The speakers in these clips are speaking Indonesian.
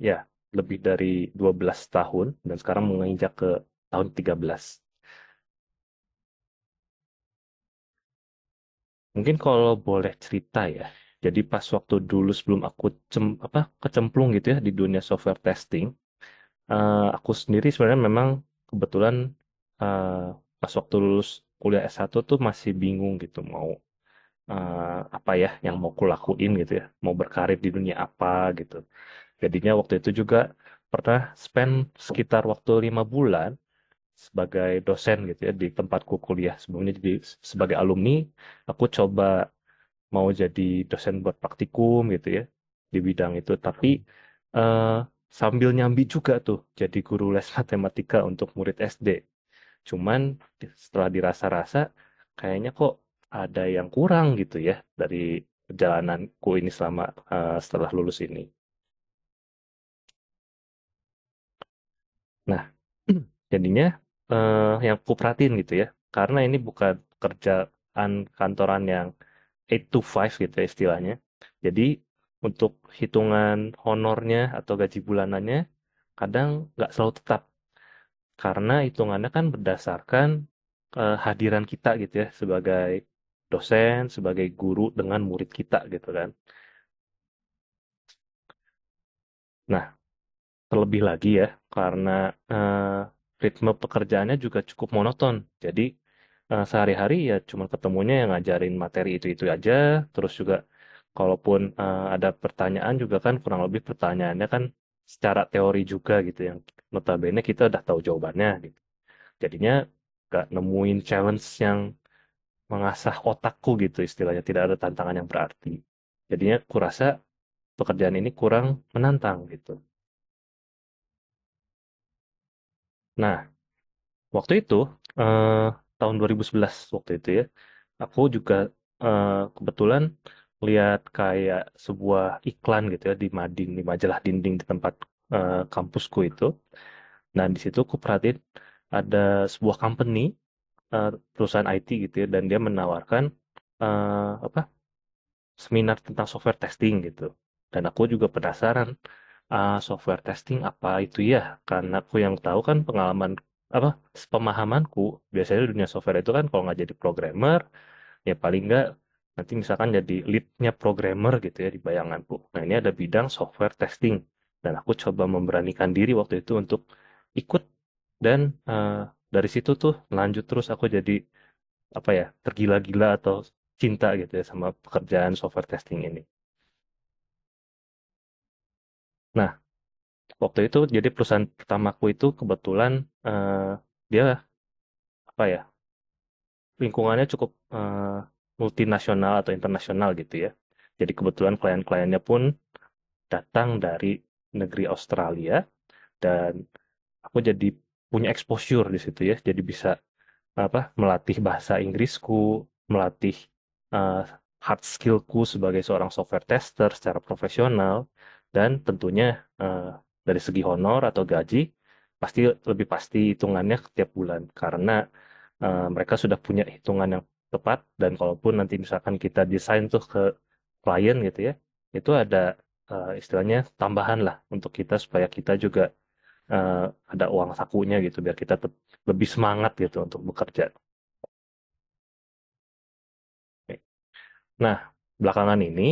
Ya, lebih dari 12 tahun dan sekarang menginjak ke tahun 13. Mungkin kalau boleh cerita ya. Jadi pas waktu dulu sebelum aku kecemplung gitu ya di dunia software testing, aku sendiri sebenarnya memang kebetulan eh, pas waktu lulus kuliah S1 tuh masih bingung gitu mau apa ya yang mau kulakuin gitu ya, mau berkarir di dunia apa gitu. Jadinya waktu itu juga pernah spend sekitar waktu 5 bulan sebagai dosen gitu ya di tempatku kuliah sebelumnya. Jadi sebagai alumni aku coba mau jadi dosen buat praktikum gitu ya di bidang itu, tapi eh, sambil nyambi juga tuh jadi guru les matematika untuk murid SD. Cuman setelah dirasa-rasa kayaknya kok ada yang kurang gitu ya dari perjalananku ini selama setelah lulus ini. Nah, jadinya yang aku perhatiin gitu ya, karena ini bukan kerjaan kantoran yang 8 to 5 gitu ya istilahnya. Jadi untuk hitungan honornya atau gaji bulanannya kadang nggak selalu tetap, karena hitungannya kan berdasarkan kehadiran kita gitu ya sebagai dosen, sebagai guru dengan murid kita gitu kan. Nah, terlebih lagi ya, karena ritme pekerjaannya juga cukup monoton. Jadi sehari-hari ya cuma ketemunya yang ngajarin materi itu-itu aja. Terus juga kalaupun ada pertanyaan juga kan kurang lebih pertanyaannya kan secara teori juga gitu yang notabene kita udah tahu jawabannya gitu. Jadinya gak nemuin challenge yang mengasah otakku gitu istilahnya. Tidak ada tantangan yang berarti. Jadinya kurasa pekerjaan ini kurang menantang gitu. Nah, waktu itu, eh, tahun 2011 waktu itu ya, aku juga eh, kebetulan lihat kayak sebuah iklan gitu ya di majalah dinding di tempat kampusku itu. Dan di situ aku perhatiin ada sebuah company, perusahaan IT gitu ya, dan dia menawarkan apa seminar tentang software testing gitu. Dan aku juga penasaran, software testing apa itu ya? Karena aku yang tahu kan pengalaman apa pemahamanku biasanya di dunia software itu kan kalau nggak jadi programmer ya paling nggak nanti misalkan jadi leadnya programmer gitu ya di bayanganku. Nah ini ada bidang software testing dan aku coba memberanikan diri waktu itu untuk ikut dan dari situ tuh lanjut terus aku jadi apa ya tergila-gila atau cinta gitu ya sama pekerjaan software testing ini. Nah, waktu itu jadi perusahaan pertamaku itu kebetulan dia apa ya lingkungannya cukup multinasional atau internasional gitu ya. Jadi kebetulan klien-kliennya pun datang dari negeri Australia dan aku jadi punya exposure di situ ya. Jadi bisa apa melatih bahasa Inggrisku, melatih eh, hard skillku sebagai seorang software tester secara profesional dan tentunya eh, dari segi honor atau gaji pasti lebih pasti hitungannya setiap bulan karena mereka sudah punya hitungan yang tepat dan kalaupun nanti misalkan kita desain tuh ke klien gitu ya itu ada istilahnya tambahan lah untuk kita supaya kita juga eh, ada uang sakunya gitu biar kita lebih semangat gitu untuk bekerja. Nah, belakangan ini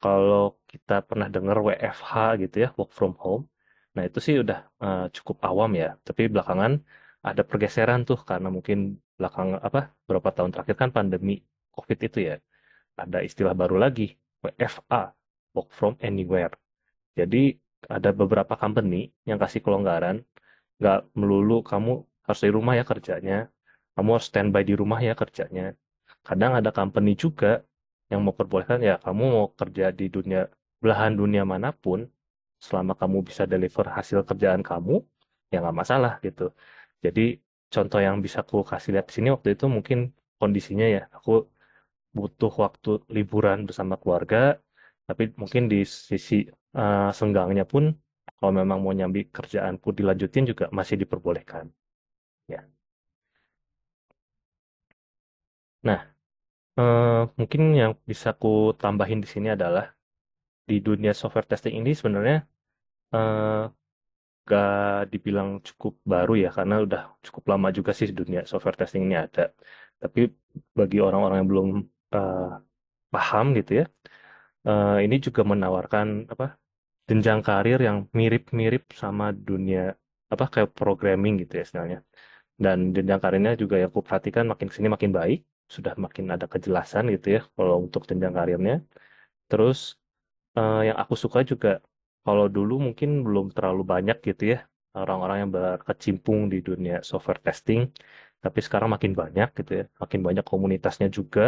kalau kita pernah dengar WFH gitu ya, work from home. Nah, itu sih udah cukup awam ya. Tapi belakangan ada pergeseran tuh karena mungkin belakang apa beberapa tahun terakhir kan pandemi COVID itu ya. Ada istilah baru lagi, WFA, work from anywhere. Jadi ada beberapa company yang kasih kelonggaran, nggak melulu kamu harus di rumah ya kerjanya, kamu harus standby di rumah ya kerjanya. Kadang ada company juga yang mau perbolehkan ya kamu mau kerja di belahan dunia manapun, selama kamu bisa deliver hasil kerjaan kamu, ya nggak masalah gitu. Jadi contoh yang bisa aku kasih lihat di sini waktu itu mungkin kondisinya ya, aku butuh waktu liburan bersama keluarga, tapi mungkin di sisi senggangnya pun kalau memang mau nyambi kerjaanku dilanjutin juga masih diperbolehkan. Ya. Nah, mungkin yang bisa aku tambahin di sini adalah di dunia software testing ini sebenarnya eh, gak dibilang cukup baru ya, karena udah cukup lama juga sih dunia software testing ini ada. Tapi bagi orang-orang yang belum eh, paham gitu ya, ini juga menawarkan apa jenjang karir yang mirip-mirip sama dunia apa kayak programming gitu ya istilahnya. Dan jenjang karirnya juga yang aku perhatikan makin sini makin baik, sudah makin ada kejelasan gitu ya kalau untuk jenjang karirnya. Terus yang aku suka juga kalau dulu mungkin belum terlalu banyak gitu ya orang-orang yang berkecimpung di dunia software testing, tapi sekarang makin banyak gitu ya, makin banyak komunitasnya juga.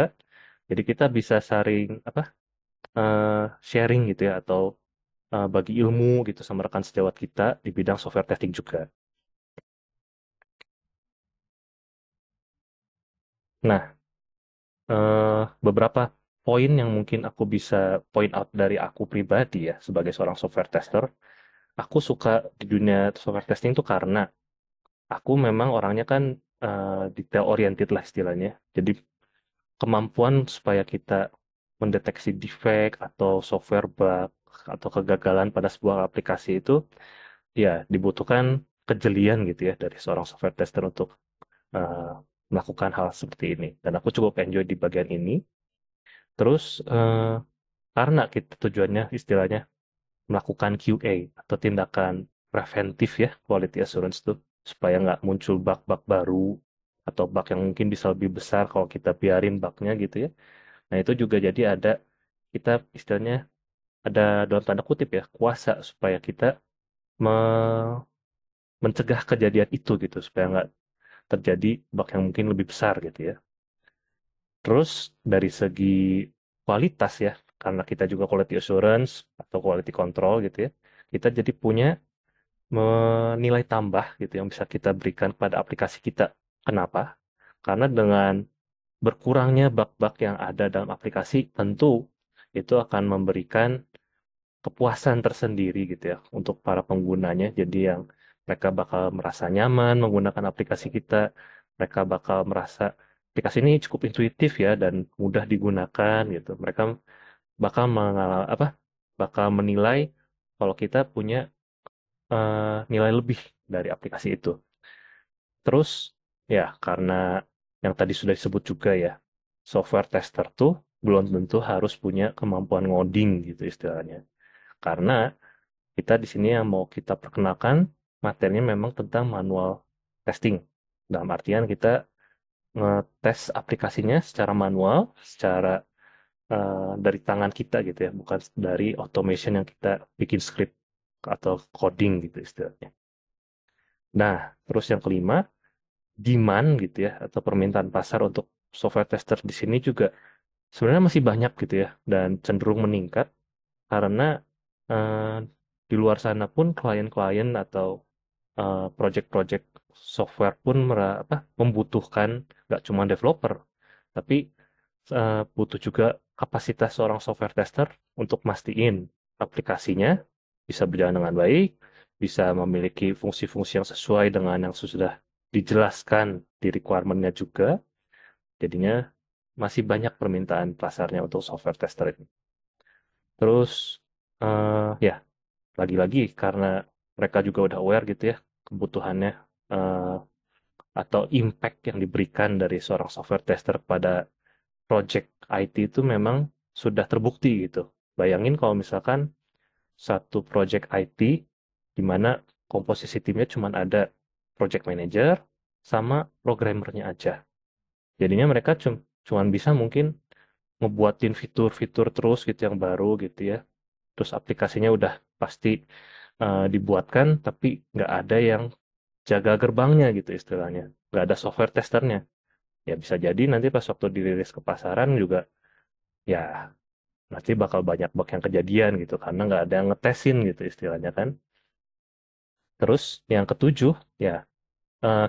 Jadi kita bisa saring apa eh, sharing gitu ya atau bagi ilmu gitu sama rekan sejawat kita di bidang software testing juga. Nah, beberapa poin yang mungkin aku bisa point out dari aku pribadi ya sebagai seorang software tester, aku suka di dunia software testing tuh karena aku memang orangnya kan detail oriented lah istilahnya. Jadi kemampuan supaya kita mendeteksi defect atau software bug atau kegagalan pada sebuah aplikasi itu ya dibutuhkan kejelian gitu ya dari seorang software tester untuk eh, melakukan hal seperti ini. Dan aku cukup enjoy di bagian ini. Terus karena kita tujuannya istilahnya melakukan QA atau tindakan preventif ya, quality assurance tuh, supaya nggak muncul bug-bug baru atau bug yang mungkin bisa lebih besar kalau kita biarin bugnya gitu ya. Nah itu juga jadi ada kita istilahnya ada dalam tanda kutip ya kuasa supaya kita me- mencegah kejadian itu gitu supaya nggak terjadi bug yang mungkin lebih besar gitu ya. Terus dari segi kualitas ya, karena kita juga quality assurance atau quality control gitu ya, kita jadi punya nilai tambah gitu yang bisa kita berikan kepada aplikasi kita. Kenapa? Karena dengan berkurangnya bug-bug yang ada dalam aplikasi, tentu itu akan memberikan kepuasan tersendiri gitu ya untuk para penggunanya. Jadi yang mereka bakal merasa nyaman menggunakan aplikasi kita, mereka bakal merasa aplikasi ini cukup intuitif ya dan mudah digunakan gitu. Mereka bakal bakal menilai kalau kita punya nilai lebih dari aplikasi itu. Terus ya karena yang tadi sudah disebut juga ya, software tester tuh belum tentu harus punya kemampuan ngoding gitu istilahnya. Karena kita di sini yang mau kita perkenalkan materinya memang tentang manual testing. Dalam artian kita ngetes aplikasinya secara manual, secara dari tangan kita gitu ya, bukan dari automation yang kita bikin script atau coding gitu istilahnya. Nah, terus yang kelima, demand gitu ya, atau permintaan pasar untuk software tester di sini juga sebenarnya masih banyak gitu ya, dan cenderung meningkat karena eh, di luar sana pun klien-klien atau project-project software pun membutuhkan nggak cuma developer, tapi butuh juga kapasitas seorang software tester untuk mastiin aplikasinya bisa berjalan dengan baik, bisa memiliki fungsi-fungsi yang sesuai dengan yang sudah dijelaskan di requirement-nya juga. Jadinya masih banyak permintaan pasarnya untuk software tester ini. Terus ya lagi-lagi karena mereka juga udah aware gitu ya kebutuhannya eh, atau impact yang diberikan dari seorang software tester pada project IT itu memang sudah terbukti gitu. Bayangin kalau misalkan satu project IT di mana komposisi timnya cuma ada project manager sama programmernya aja. Jadinya mereka cuman bisa mungkin ngebuatin fitur-fitur terus gitu yang baru gitu ya. Terus aplikasinya udah pasti dibuatkan, tapi nggak ada yang jaga gerbangnya gitu istilahnya. Nggak ada software testernya. Ya bisa jadi nanti pas waktu dirilis ke pasaran juga ya nanti bakal banyak bug yang kejadian gitu karena nggak ada yang ngetesin gitu istilahnya kan. Terus yang ketujuh ya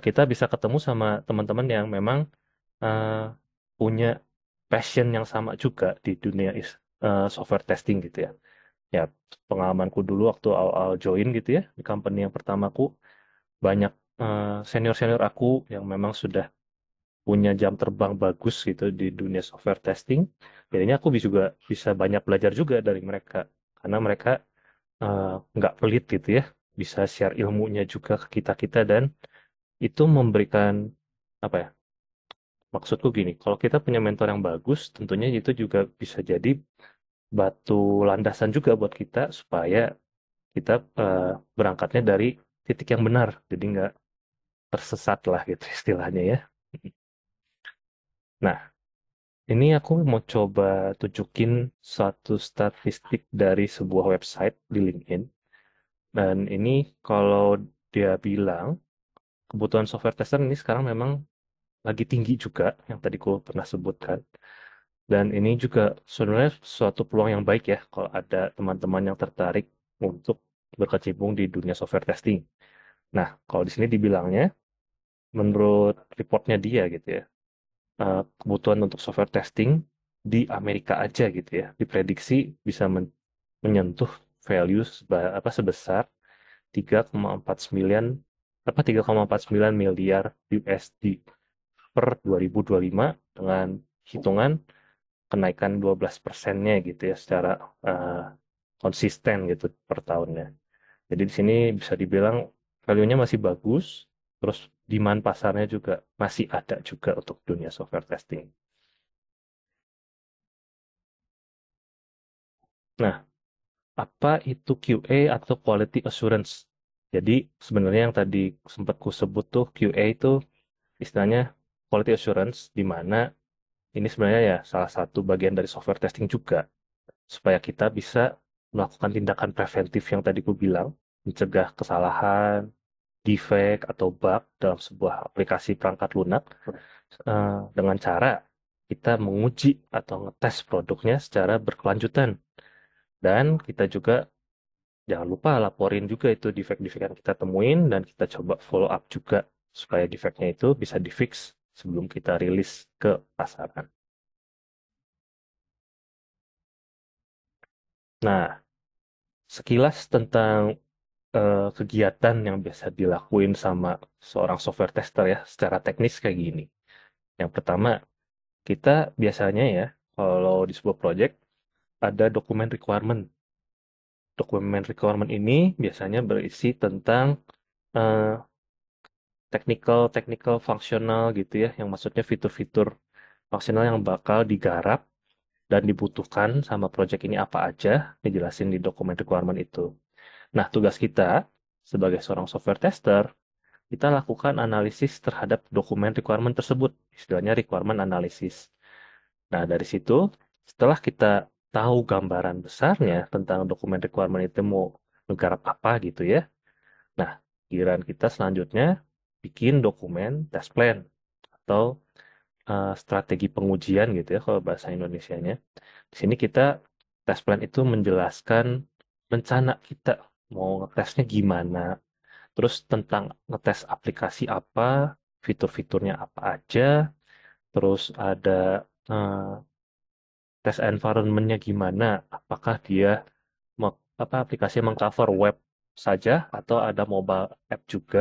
kita bisa ketemu sama teman-teman yang memang eh, punya passion yang sama juga di dunia software testing gitu ya. Ya pengalamanku dulu waktu awal-awal join gitu ya di company yang pertamaku banyak senior-senior aku yang memang sudah punya jam terbang bagus gitu di dunia software testing. Jadinya aku juga bisa banyak belajar juga dari mereka karena mereka nggak pelit gitu ya, bisa share ilmunya juga ke kita-kita dan itu memberikan apa ya? Maksudku gini, kalau kita punya mentor yang bagus, tentunya itu juga bisa jadi batu landasan juga buat kita supaya kita berangkatnya dari titik yang benar, jadi nggak tersesat lah gitu istilahnya ya. Nah, ini aku mau coba tunjukin suatu statistik dari sebuah website di LinkedIn. Dan ini kalau dia bilang kebutuhan software tester ini sekarang memang lagi tinggi juga, yang tadi ku pernah sebutkan. Dan ini juga sebenarnya suatu peluang yang baik ya kalau ada teman-teman yang tertarik untuk berkecimpung di dunia software testing. Nah, kalau di sini dibilangnya, menurut reportnya dia gitu ya, kebutuhan untuk software testing di Amerika aja gitu ya, diprediksi bisa menyentuh value sebesar 3,49 3,49 miliar USD per 2025 dengan hitungan kenaikan 12%-nya gitu ya secara eh, konsisten gitu per tahunnya. Jadi di sini bisa dibilang value-nya masih bagus, terus demand pasarnya juga masih ada juga untuk dunia software testing. Nah, apa itu QA atau Quality Assurance? Jadi sebenarnya yang tadi sempat ku sebut tuh QA itu istilahnya Quality Assurance, di mana ini sebenarnya ya salah satu bagian dari software testing juga, supaya kita bisa melakukan tindakan preventif yang tadi ku bilang, mencegah kesalahan, defect, atau bug dalam sebuah aplikasi perangkat lunak dengan cara kita menguji atau ngetes produknya secara berkelanjutan. Dan kita juga jangan lupa laporin juga itu defect-defect yang kita temuin dan kita coba follow up juga supaya defectnya itu bisa di-fix sebelum kita rilis ke pasaran. Nah, sekilas tentang kegiatan yang biasa dilakuin sama seorang software tester ya, secara teknis kayak gini. Yang pertama, kita biasanya ya, kalau di sebuah project, ada dokumen requirement. Dokumen requirement ini biasanya berisi tentang eh, technical, fungsional gitu ya, yang maksudnya fitur-fitur fungsional yang bakal digarap dan dibutuhkan sama project ini apa aja, dijelasin di dokumen requirement itu. Nah, tugas kita sebagai seorang software tester, kita lakukan analisis terhadap dokumen requirement tersebut, istilahnya requirement analysis. Nah, dari situ, setelah kita tahu gambaran besarnya tentang dokumen requirement itu mau menggarap apa gitu ya. Nah, giliran kita selanjutnya bikin dokumen test plan atau strategi pengujian gitu ya kalau bahasa Indonesianya. Di sini kita test plan itu menjelaskan rencana kita mau ngetesnya gimana, terus tentang ngetes aplikasi apa, fitur-fiturnya apa aja, terus ada eh, tes environment-nya gimana, apakah dia aplikasi mengcover web saja atau ada mobile app juga,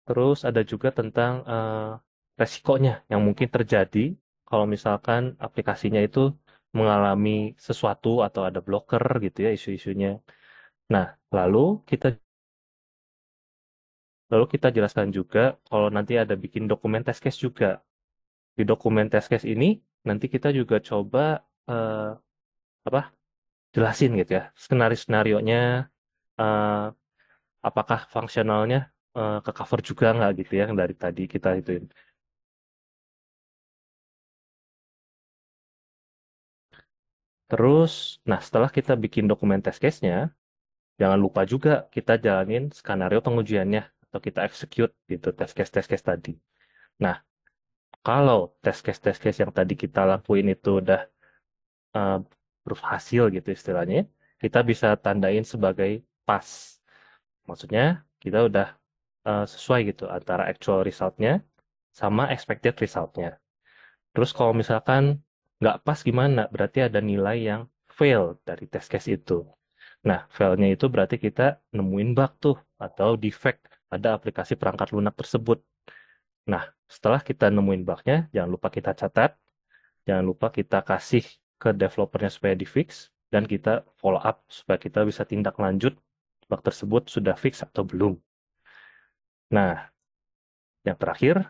terus ada juga tentang resikonya yang mungkin terjadi kalau misalkan aplikasinya itu mengalami sesuatu atau ada blocker gitu ya isu-isunya. Nah, lalu kita kita jelaskan juga kalau nanti ada bikin dokumen test case juga. Di dokumen test case ini nanti kita juga coba eh, apa jelasin gitu ya skenario-skenarionya, eh, apakah fungsionalnya ke cover juga nggak gitu ya yang dari tadi kita itu. Terus, nah setelah kita bikin dokumen test case-nya, jangan lupa juga kita jalanin skenario pengujiannya atau kita execute gitu test case tadi. Nah, kalau test case yang tadi kita lakuin itu udah uh, berhasil gitu istilahnya, kita bisa tandain sebagai pas. Maksudnya kita udah sesuai gitu antara actual result-nya sama expected result-nya. Terus kalau misalkan nggak pas gimana? Berarti ada nilai yang fail dari test case itu. Nah, failnya itu berarti kita nemuin bug tuh atau defect pada aplikasi perangkat lunak tersebut. Nah, setelah kita nemuin bugnya, jangan lupa kita catat Jangan lupa kita kasih ke developernya supaya di fix, dan kita follow up supaya kita bisa tindak lanjut bug tersebut sudah fix atau belum. Nah, yang terakhir,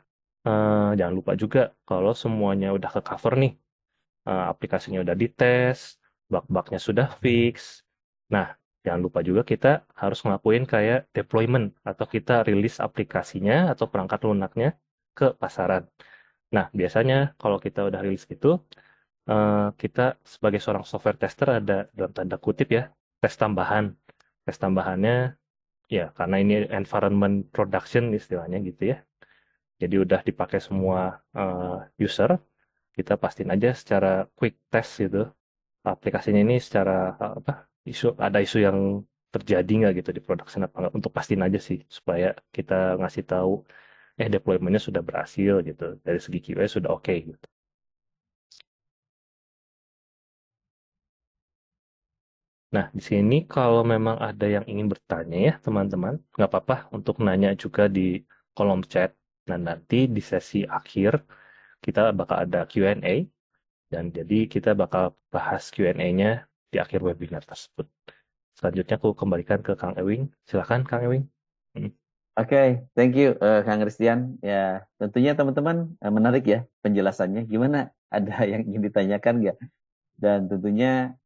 jangan lupa juga kalau semuanya udah ke cover nih, aplikasinya udah dites, bug-bugnya sudah fix. Nah, jangan lupa juga kita harus ngelakuin kayak deployment atau kita rilis aplikasinya atau perangkat lunaknya ke pasaran. Nah, biasanya kalau kita udah rilis itu, kita sebagai seorang software tester ada dalam tanda kutip ya, tes tambahan. Tes tambahannya ya karena ini environment production istilahnya gitu ya. Jadi udah dipakai semua user, kita pastiin aja secara quick test gitu aplikasinya ini secara apa ada isu yang terjadi nggak gitu di production apa nggak, untuk pastiin aja sih supaya kita ngasih tahu deploymentnya sudah berhasil gitu dari segi QA sudah oke gitu. Nah, di sini kalau memang ada yang ingin bertanya ya teman-teman, nggak apa-apa untuk nanya juga di kolom chat. Dan nanti di sesi akhir kita bakal ada Q&A, dan jadi kita bakal bahas Q&A-nya di akhir webinar tersebut. Selanjutnya aku kembalikan ke Kang Ewing. Silakan Kang Ewing. Hmm. Oke, thank you Kang Christian. Ya, tentunya teman-teman menarik ya penjelasannya. Gimana? Ada yang ingin ditanyakan nggak? Dan tentunya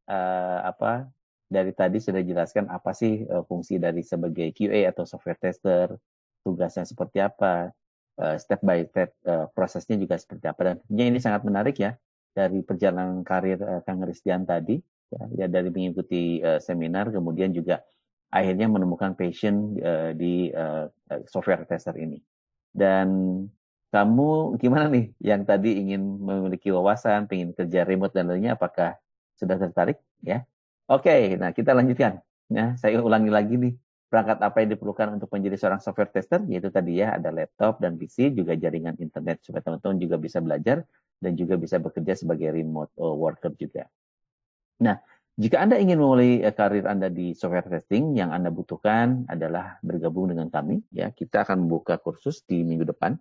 apa dari tadi sudah jelaskan apa sih fungsi dari sebagai QA atau software tester, tugasnya seperti apa, step by step prosesnya juga seperti apa. Dan tentunya ini sangat menarik ya dari perjalanan karir Kang Christian tadi, ya dari mengikuti seminar, kemudian juga akhirnya menemukan passion di software tester ini. Dan kamu gimana nih yang tadi ingin memiliki wawasan, pengen kerja remote dan lainnya, apakah sudah tertarik? Ya, oke. Nah kita lanjutkan. Nah, saya ulangi lagi nih perangkat apa yang diperlukan untuk menjadi seorang software tester, yaitu tadi ya ada laptop dan PC, juga jaringan internet supaya teman-teman juga bisa belajar dan juga bisa bekerja sebagai remote worker juga. Nah, jika Anda ingin memulai karir Anda di software testing, yang Anda butuhkan adalah bergabung dengan kami. Ya, kita akan membuka kursus di minggu depan.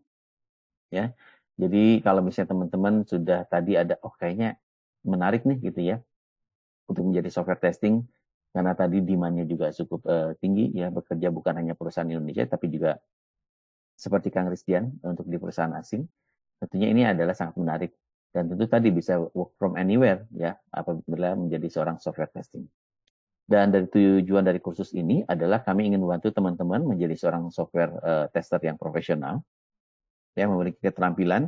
Ya, jadi kalau misalnya teman-teman sudah tadi ada, oh kayaknya menarik nih gitu ya, untuk menjadi software testing, karena tadi demand-nya juga cukup tinggi ya, bekerja bukan hanya perusahaan Indonesia, tapi juga seperti Kang Christian untuk di perusahaan asing. Tentunya ini adalah sangat menarik. Dan tentu tadi bisa work from anywhere ya, apabila menjadi seorang software testing. Dan dari tujuan dari kursus ini adalah kami ingin membantu teman-teman menjadi seorang software tester yang profesional, ya memiliki keterampilan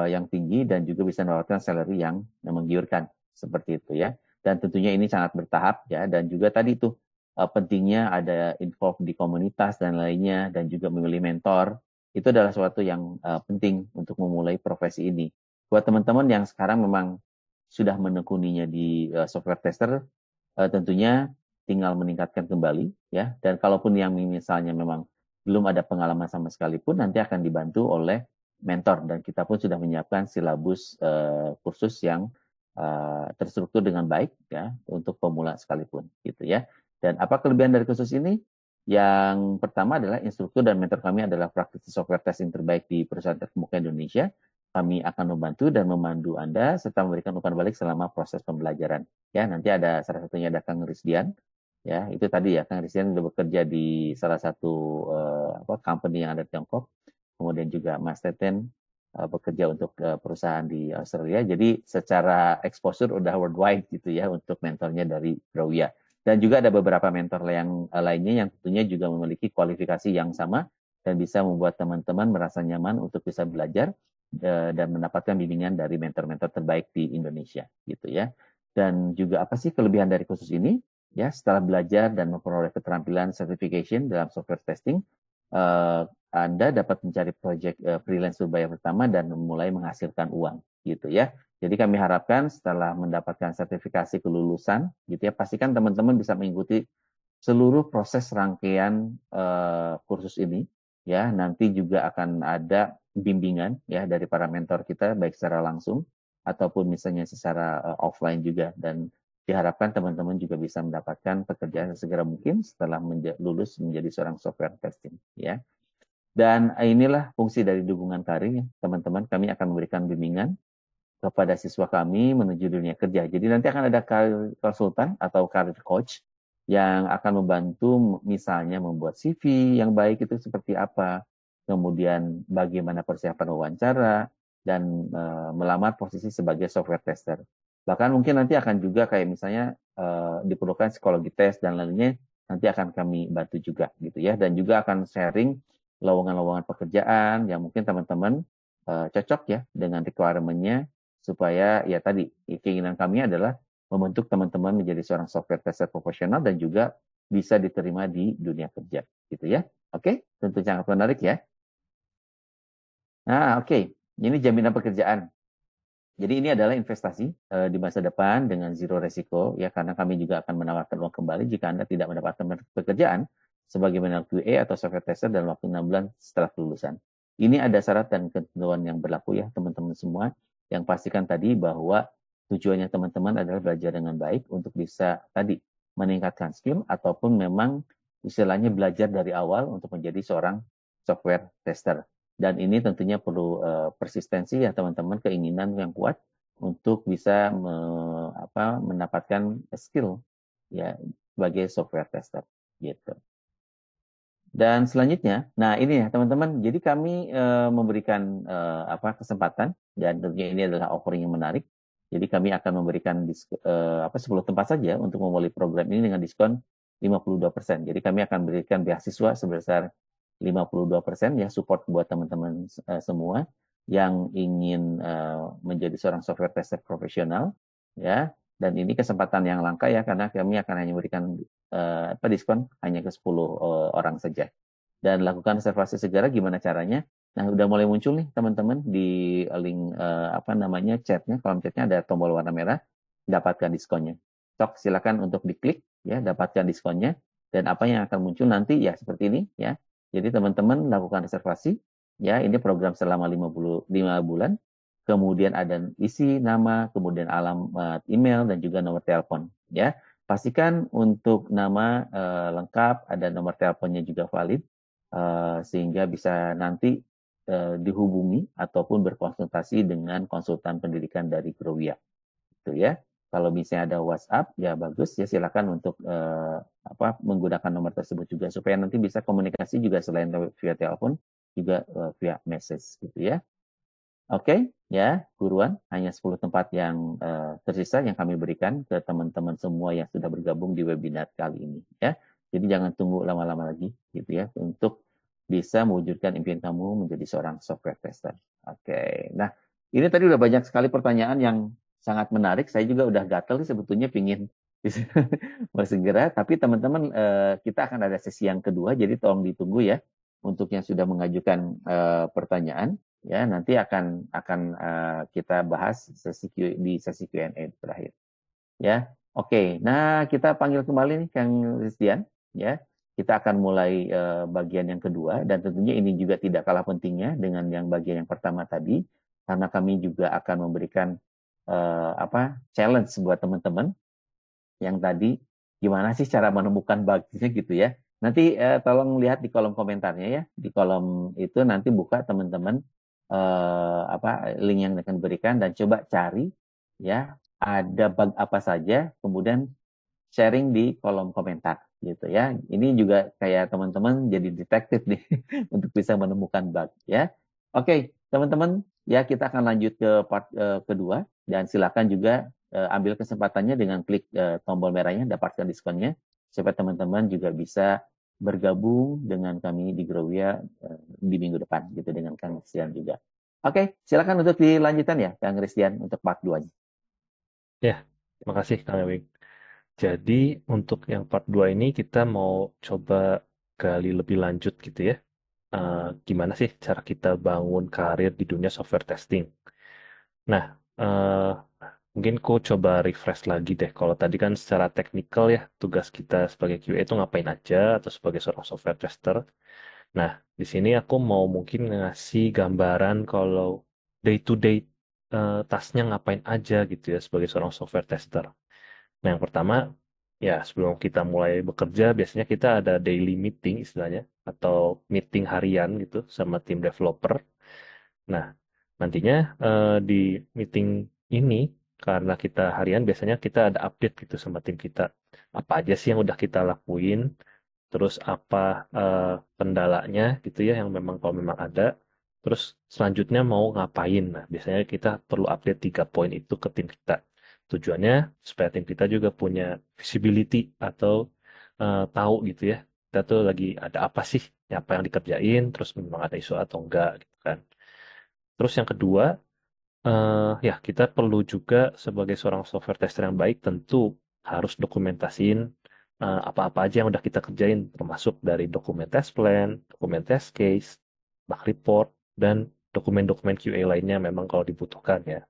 yang tinggi dan juga bisa mendapatkan salary yang menggiurkan seperti itu ya. Dan tentunya ini sangat bertahap ya, dan juga tadi itu pentingnya ada involve di komunitas dan lainnya, dan juga memilih mentor. Itu adalah sesuatu yang penting untuk memulai profesi ini. Buat teman-teman yang sekarang memang sudah menekuninya di software tester, tentunya tinggal meningkatkan kembali ya. Dan kalaupun yang misalnya memang belum ada pengalaman sama sekali pun, nanti akan dibantu oleh mentor, dan kita pun sudah menyiapkan silabus kursus yang terstruktur dengan baik ya untuk pemula sekalipun gitu ya. Dan apa kelebihan dari kursus ini? Yang pertama adalah instruktur dan mentor kami adalah praktisi software testing terbaik di perusahaan terkemuka Indonesia. Kami akan membantu dan memandu Anda serta memberikan umpan balik selama proses pembelajaran. Ya, nanti ada salah satunya ada Kang Rizdian. Ya, itu tadi ya Kang Rizdian sudah bekerja di salah satu company yang ada di Tiongkok. Kemudian juga Mas Teten bekerja untuk perusahaan di Australia. Jadi secara exposure udah worldwide gitu ya untuk mentornya dari Brawia. Dan juga ada beberapa mentor yang lainnya yang tentunya juga memiliki kualifikasi yang sama dan bisa membuat teman-teman merasa nyaman untuk bisa belajar dan mendapatkan bimbingan dari mentor-mentor terbaik di Indonesia gitu ya. Dan juga apa sih kelebihan dari kursus ini? Ya, setelah belajar dan memperoleh keterampilan certification dalam software testing, Anda dapat mencari proyek freelance berbayar pertama dan mulai menghasilkan uang gitu ya. Jadi kami harapkan setelah mendapatkan sertifikasi kelulusan gitu ya, pastikan teman-teman bisa mengikuti seluruh proses rangkaian kursus ini ya. Nanti juga akan ada bimbingan ya dari para mentor kita baik secara langsung ataupun misalnya secara offline juga, dan diharapkan teman-teman juga bisa mendapatkan pekerjaan segera mungkin setelah lulus menjadi seorang software testing ya. Dan inilah fungsi dari dukungan karir, teman-teman. Kami akan memberikan bimbingan kepada siswa kami menuju dunia kerja. Jadi nanti akan ada konsultan atau career coach yang akan membantu misalnya membuat CV yang baik itu seperti apa, kemudian bagaimana persiapan wawancara, dan melamar posisi sebagai software tester. Bahkan mungkin nanti akan juga kayak misalnya diperlukan psikologi tes dan lainnya, nanti akan kami bantu juga gitu ya. Dan juga akan sharing lowongan-lowongan pekerjaan yang mungkin teman-teman cocok ya dengan requirement-nya, supaya ya tadi keinginan kami adalah membentuk teman-teman menjadi seorang software tester profesional dan juga bisa diterima di dunia kerja gitu ya. Oke, tentu sangat menarik ya. Nah, oke. Ini jaminan pekerjaan. Jadi ini adalah investasi di masa depan dengan zero resiko ya, karena kami juga akan menawarkan uang kembali jika Anda tidak mendapatkan pekerjaan sebagai QA atau software tester dalam waktu 6 bulan setelah kelulusan. Ini ada syarat dan ketentuan yang berlaku ya teman-teman semua, yang pastikan tadi bahwa tujuannya teman-teman adalah belajar dengan baik untuk bisa tadi meningkatkan skill ataupun memang istilahnya belajar dari awal untuk menjadi seorang software tester. Dan ini tentunya perlu persistensi ya teman-teman, keinginan yang kuat untuk bisa mendapatkan skill ya sebagai software tester gitu. Dan selanjutnya, nah ini ya teman-teman, jadi kami memberikan kesempatan, dan tentunya ini adalah offering yang menarik. Jadi kami akan memberikan 10 tempat saja untuk memulai program ini dengan diskon 52%. Jadi kami akan berikan beasiswa sebesar 52% ya, support buat teman-teman semua yang ingin menjadi seorang software tester profesional ya. Dan ini kesempatan yang langka ya, karena kami akan hanya memberikan diskon hanya ke 10 orang saja. Dan lakukan reservasi segera. Gimana caranya? Nah, udah mulai muncul nih teman-teman di link chatnya, kolom chatnya ada tombol warna merah, dapatkan diskonnya. Sok silakan untuk diklik ya, dapatkan diskonnya. Dan apa yang akan muncul nanti ya seperti ini ya. Jadi teman-teman lakukan reservasi ya, ini program selama 5 bulan. Kemudian ada isi nama, kemudian alamat email dan juga nomor telepon ya. Pastikan untuk nama lengkap, ada nomor teleponnya juga valid sehingga bisa nanti dihubungi ataupun berkonsultasi dengan konsultan pendidikan dari Growia. Itu ya. Kalau misalnya ada WhatsApp, ya bagus ya, silakan untuk menggunakan nomor tersebut juga supaya nanti bisa komunikasi juga selain via telepon juga via message gitu ya. Oke, ya buruan, hanya 10 tempat yang tersisa yang kami berikan ke teman-teman semua yang sudah bergabung di webinar kali ini ya. Jadi jangan tunggu lama-lama lagi gitu ya untuk bisa mewujudkan impian kamu menjadi seorang software tester. Oke, nah ini tadi udah banyak sekali pertanyaan yang sangat menarik. Saya juga udah gatel nih sebetulnya pingin bersegera, tapi teman-teman kita akan ada sesi yang kedua, jadi tolong ditunggu ya untuk yang sudah mengajukan pertanyaan ya, nanti akan kita bahas di sesi Q&A terakhir ya. Oke, nah kita panggil kembali nih Kang Rizdian ya. Kita akan mulai bagian yang kedua, dan tentunya ini juga tidak kalah pentingnya dengan yang bagian yang pertama tadi, karena kami juga akan memberikan challenge buat teman-teman yang tadi, gimana sih cara menemukan bugnya gitu ya. Nanti tolong lihat di kolom komentarnya ya, di kolom itu nanti buka teman-teman link yang akan diberikan dan coba cari ya ada bug apa saja, kemudian sharing di kolom komentar gitu ya. Ini juga kayak teman-teman jadi detektif nih untuk bisa menemukan bug ya. Oke, teman-teman ya, kita akan lanjut ke part kedua, dan silakan juga ambil kesempatannya dengan klik tombol merahnya, dapatkan diskonnya supaya teman-teman juga bisa bergabung dengan kami di Growia di minggu depan gitu dengan Kang Christian juga. Oke, silakan untuk dilanjutkan ya Kang Christian untuk part 2-nya. Ya, terima kasih Kang Ewing. Jadi untuk yang part 2 ini kita mau coba gali lebih lanjut gitu ya. Eh, Gimana sih cara kita bangun karir di dunia software testing? Nah, mungkin ku coba refresh lagi deh. Kalau tadi kan secara teknikal ya, tugas kita sebagai QA itu ngapain aja atau sebagai seorang software tester. Nah, di sini aku mau mungkin ngasih gambaran kalau day to day tasknya ngapain aja gitu ya sebagai seorang software tester. Nah, yang pertama, ya sebelum kita mulai bekerja, biasanya kita ada daily meeting istilahnya, atau meeting harian gitu sama tim developer. Nah, Nantinya di meeting ini, karena kita harian, biasanya kita ada update gitu sama tim kita. Apa aja sih yang udah kita lakuin, terus apa eh, kendalanya gitu ya, yang memang kalau memang ada, terus selanjutnya mau ngapain. Nah, biasanya kita perlu update 3 poin itu ke tim kita. Tujuannya supaya tim kita juga punya visibility atau tahu gitu ya, kita tuh lagi ada apa sih, apa yang dikerjain, terus memang ada isu atau enggak gitu kan. Terus yang kedua, ya, kita perlu juga sebagai seorang software tester yang baik tentu harus dokumentasiin apa-apa aja yang udah kita kerjain, termasuk dari dokumen test plan, dokumen test case, bug report, dan dokumen-dokumen QA lainnya memang kalau dibutuhkan ya.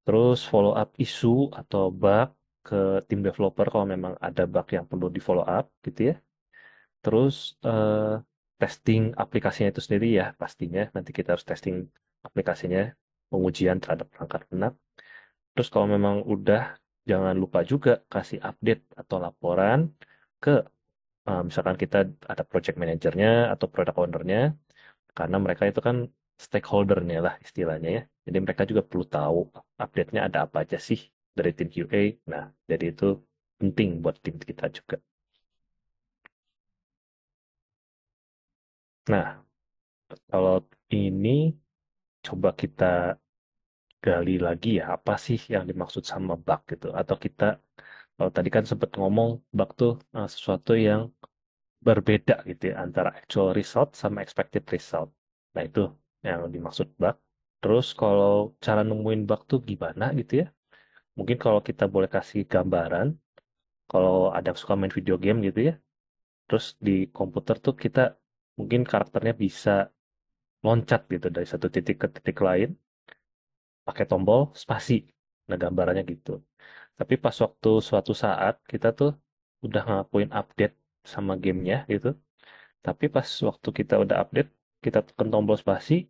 Terus follow up isu atau bug ke tim developer kalau memang ada bug yang perlu di follow up gitu ya. Terus testing aplikasinya itu sendiri ya pastinya. Nanti kita harus testing aplikasinya, pengujian terhadap perangkat lunak. Terus kalau memang udah, jangan lupa juga kasih update atau laporan ke misalkan kita ada project manajernya atau product ownernya, karena mereka itu kan stakeholdernya lah istilahnya ya. Jadi mereka juga perlu tahu update-nya ada apa aja sih dari tim QA. Nah, jadi itu penting buat tim kita juga. Nah, kalau ini coba kita gali lagi ya, apa sih yang dimaksud sama bug gitu. Atau kita, kalau tadi kan sempat ngomong bug tuh sesuatu yang berbeda gitu ya, antara actual result sama expected result. Nah, itu yang dimaksud bug. Terus kalau cara nemuin bug tuh gimana gitu ya. Mungkin kalau kita boleh kasih gambaran, kalau ada yang suka main video game gitu ya, terus di komputer tuh kita mungkin karakternya bisa loncat gitu dari satu titik ke titik lain, pakai tombol spasi. Nah, gambarannya gitu. Tapi pas waktu suatu saat kita tuh udah ngelakuin update sama gamenya gitu. Tapi pas waktu kita udah update, kita tekan tombol spasi,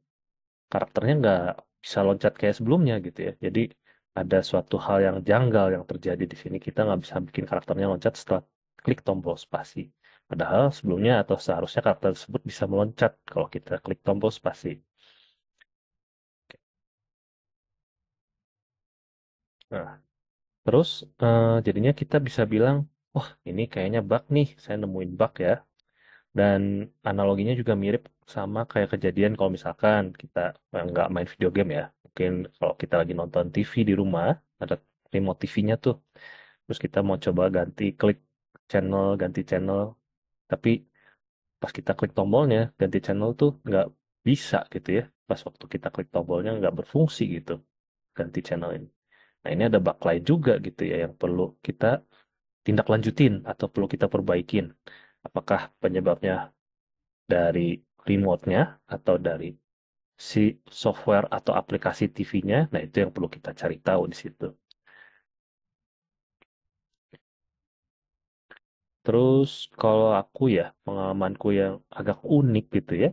karakternya nggak bisa loncat kayak sebelumnya gitu ya. Jadi ada suatu hal yang janggal yang terjadi di sini. Kita nggak bisa bikin karakternya loncat setelah klik tombol spasi. Padahal sebelumnya atau seharusnya karakter tersebut bisa meloncat kalau kita klik tombol spasi. Nah, terus jadinya kita bisa bilang, wah ini kayaknya bug nih, saya nemuin bug ya. Dan analoginya juga mirip sama kayak kejadian kalau misalkan kita nggak main video game ya. Mungkin kalau kita lagi nonton TV di rumah, ada remote TV-nya tuh. Terus kita mau coba ganti channel. Tapi pas kita klik tombolnya, ganti channel tuh nggak bisa gitu ya. Pas waktu kita klik tombolnya nggak berfungsi gitu, ganti channel ini. Nah, ini ada bug lain juga gitu ya yang perlu kita tindak lanjutin atau perlu kita perbaikin. Apakah penyebabnya dari remote-nya atau dari si software atau aplikasi TV-nya? Nah, itu yang perlu kita cari tahu di situ. Terus kalau aku ya, pengalamanku yang agak unik gitu ya,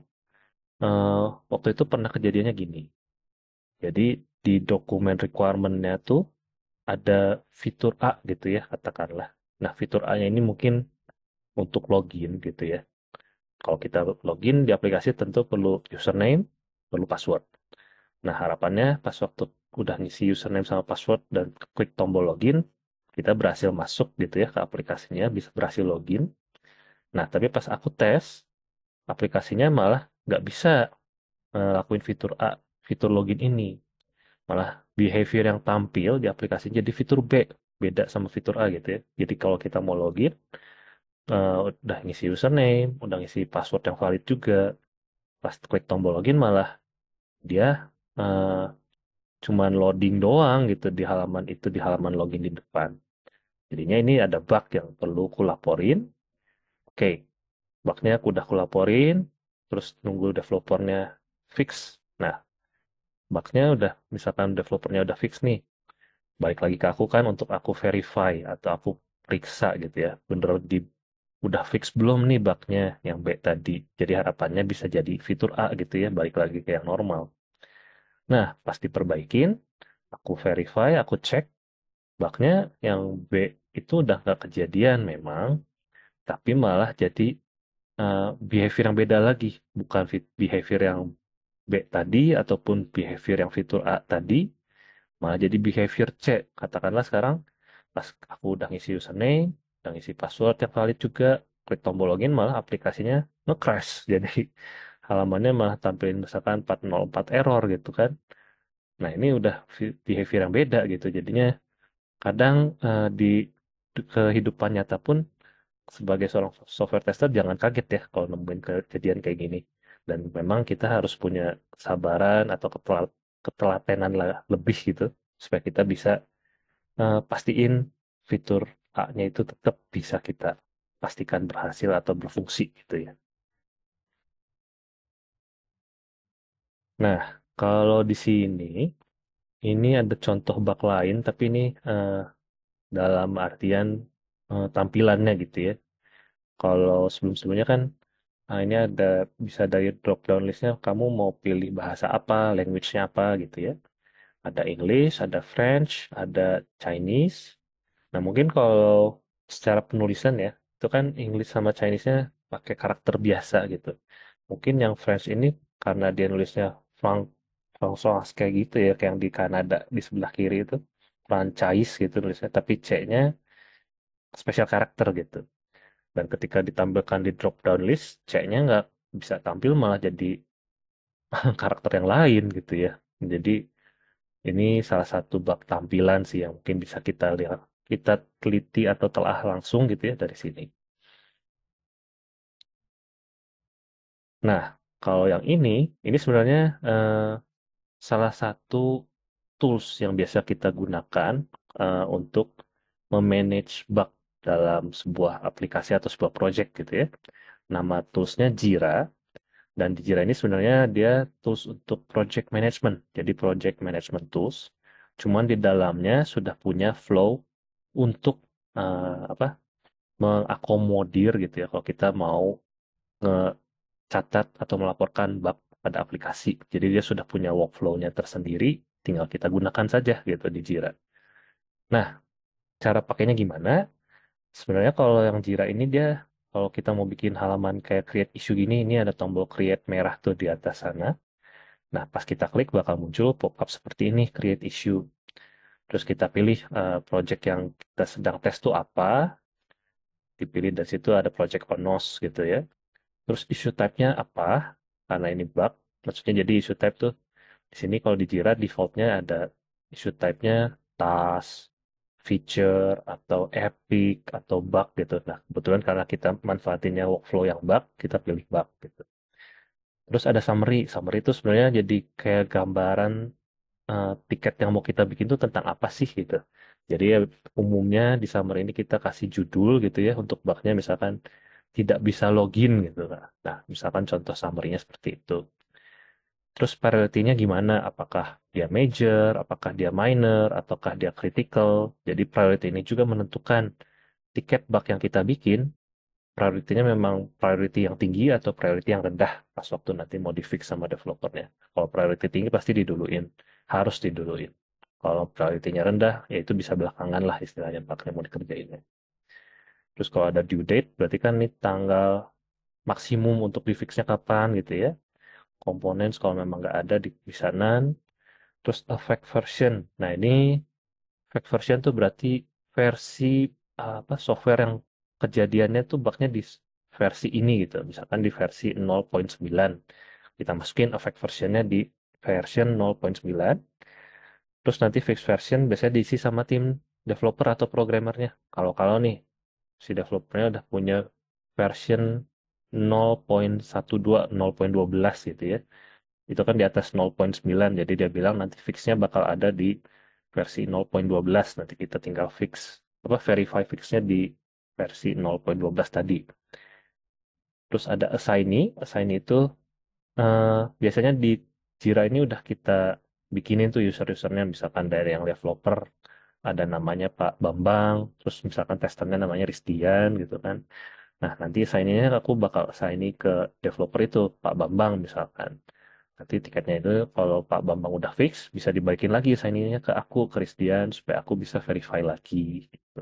eh, waktu itu pernah kejadiannya gini. Jadi di dokumen requirement-nya tuh ada fitur A gitu ya, katakanlah. Nah, fitur A-nya ini mungkin untuk login gitu ya. Kalau kita login di aplikasi tentu perlu username, perlu password. Nah, harapannya pas waktu udah ngisi username sama password dan klik tombol login, kita berhasil masuk gitu ya ke aplikasinya, bisa berhasil login. Nah, tapi pas aku tes, aplikasinya malah nggak bisa lakuin fitur A, fitur login ini. Malah behavior yang tampil di aplikasinya jadi fitur B, beda sama fitur A gitu ya. Jadi kalau kita mau login, udah ngisi username, udah ngisi password yang valid juga, pas klik tombol login malah dia eh, cuman loading doang gitu di halaman itu, di halaman login di depan. Jadinya ini ada bug yang perlu kulaporin. Oke, bugnya aku udah kulaporin, terus nunggu developernya fix. Nah, bugnya udah, misalkan developernya udah fix nih, balik lagi ke aku kan untuk aku verify atau aku periksa gitu ya, bener udah fix belum nih bugnya yang B tadi. Jadi harapannya bisa jadi fitur A gitu ya, balik lagi ke yang normal. Nah, pas diperbaikin, aku verify, aku cek, bugnya yang B itu udah nggak kejadian memang, tapi malah jadi behavior yang beda lagi, bukan behavior yang B tadi ataupun behavior yang fitur A tadi malah jadi behavior C. Katakanlah sekarang pas aku udah ngisi username, udah ngisi password yang valid juga, klik tombol login malah aplikasinya nge-crash. Jadi halamannya malah tampilin misalkan 404 error gitu kan. Nah, ini udah behavior yang beda gitu. Jadinya kadang di kehidupan nyata pun sebagai seorang software tester jangan kaget ya kalau nemuin kejadian kayak gini. Dan memang kita harus punya kesabaran atau ketelatenan lah lebih gitu supaya kita bisa pastiin fitur A-nya itu tetap bisa kita pastikan berhasil atau berfungsi gitu ya. Nah, kalau di sini ini ada contoh bug lain tapi ini eh, dalam artian tampilannya gitu ya. Kalau sebelum-sebelumnya kan ini ada bisa dari drop down listnya kamu mau pilih bahasa apa, language-nya apa gitu ya. Ada English, ada French, ada Chinese. Nah mungkin kalau secara penulisan ya, itu kan English sama Chinese-nya pakai karakter biasa gitu. Mungkin yang French ini karena dia nulisnya François kayak gitu ya, kayak yang di Kanada di sebelah kiri itu. Franchise gitu nulisnya, tapi C-nya special karakter gitu. Dan ketika ditampilkan di drop down list, C-nya nggak bisa tampil malah jadi karakter yang lain gitu ya. Jadi ini salah satu bab tampilan sih yang mungkin bisa kita lihat, kita teliti atau telah langsung gitu ya dari sini. Nah, kalau yang ini sebenarnya eh, salah satu tools yang biasa kita gunakan untuk memanage bug dalam sebuah aplikasi atau sebuah project gitu ya. Nama toolsnya Jira. Dan di Jira ini sebenarnya dia tools untuk project management. Jadi project management tools. Cuman di dalamnya sudah punya flow untuk apa mengakomodir gitu ya kalau kita mau ngecatat atau melaporkan bug pada aplikasi. Jadi dia sudah punya workflow-nya tersendiri, tinggal kita gunakan saja gitu di Jira. Nah, cara pakainya gimana? Sebenarnya kalau yang Jira ini dia kalau kita mau bikin halaman kayak create issue gini, ini ada tombol create merah tuh di atas sana. Nah, pas kita klik bakal muncul pop-up seperti ini, create issue. Terus kita pilih project yang kita sedang tes itu apa, dipilih dari situ ada project onos gitu ya. Terus issue type-nya apa? Karena ini bug, maksudnya jadi issue type tuh di sini kalau di Jira defaultnya ada issue type-nya task, feature, atau epic, atau bug gitu. Nah, kebetulan karena kita manfaatinnya workflow yang bug, kita pilih bug gitu. Terus ada summary. Summary itu sebenarnya jadi kayak gambaran tiket yang mau kita bikin tuh tentang apa sih gitu. Jadi ya, umumnya di summary ini kita kasih judul gitu ya untuk bugnya misalkan tidak bisa login gitu. Nah, misalkan contoh summary-nya seperti itu. Terus priority-nya gimana? Apakah dia major, apakah dia minor, ataukah dia critical? Jadi priority ini juga menentukan tiket bug yang kita bikin, priority-nya memang priority yang tinggi atau priority yang rendah pas waktu nanti mau di-fix sama developernya. Kalau priority tinggi pasti diduluin, harus diduluin. Kalau priority-nya rendah, ya itu bisa belakangan lah istilahnya bug-nya mau dikerjainnya. Terus kalau ada due date, berarti kan ini tanggal maksimum untuk di-fix-nya kapan gitu ya. Komponen kalau memang nggak ada di pesanan. Terus affect version. Nah ini affect version tuh berarti versi apa software yang kejadiannya tuh bugnya di versi ini gitu. Misalkan di versi 0.9. Kita masukin affect versionnya di version 0.9. Terus nanti fix version biasanya diisi sama tim developer atau programmernya. Kalau nih si developernya udah punya version 0.12, 0.12 gitu ya. Itu kan di atas 0.9, jadi dia bilang nanti fixnya bakal ada di versi 0.12. Nanti kita tinggal fix, apa verify fixnya di versi 0.12 tadi. Terus ada assignee itu eh, biasanya di Jira ini udah kita bikinin tuh user-usernya, misalkan dari yang developer ada namanya Pak Bambang, terus misalkan testernya namanya Ristian gitu kan. Nah, nanti assign-nya aku bakal assign ke developer itu, Pak Bambang misalkan. Nanti tiketnya itu kalau Pak Bambang udah fix, bisa dibaikin lagi assign-nya ke aku, ke Risdian, supaya aku bisa verify lagi. Gitu.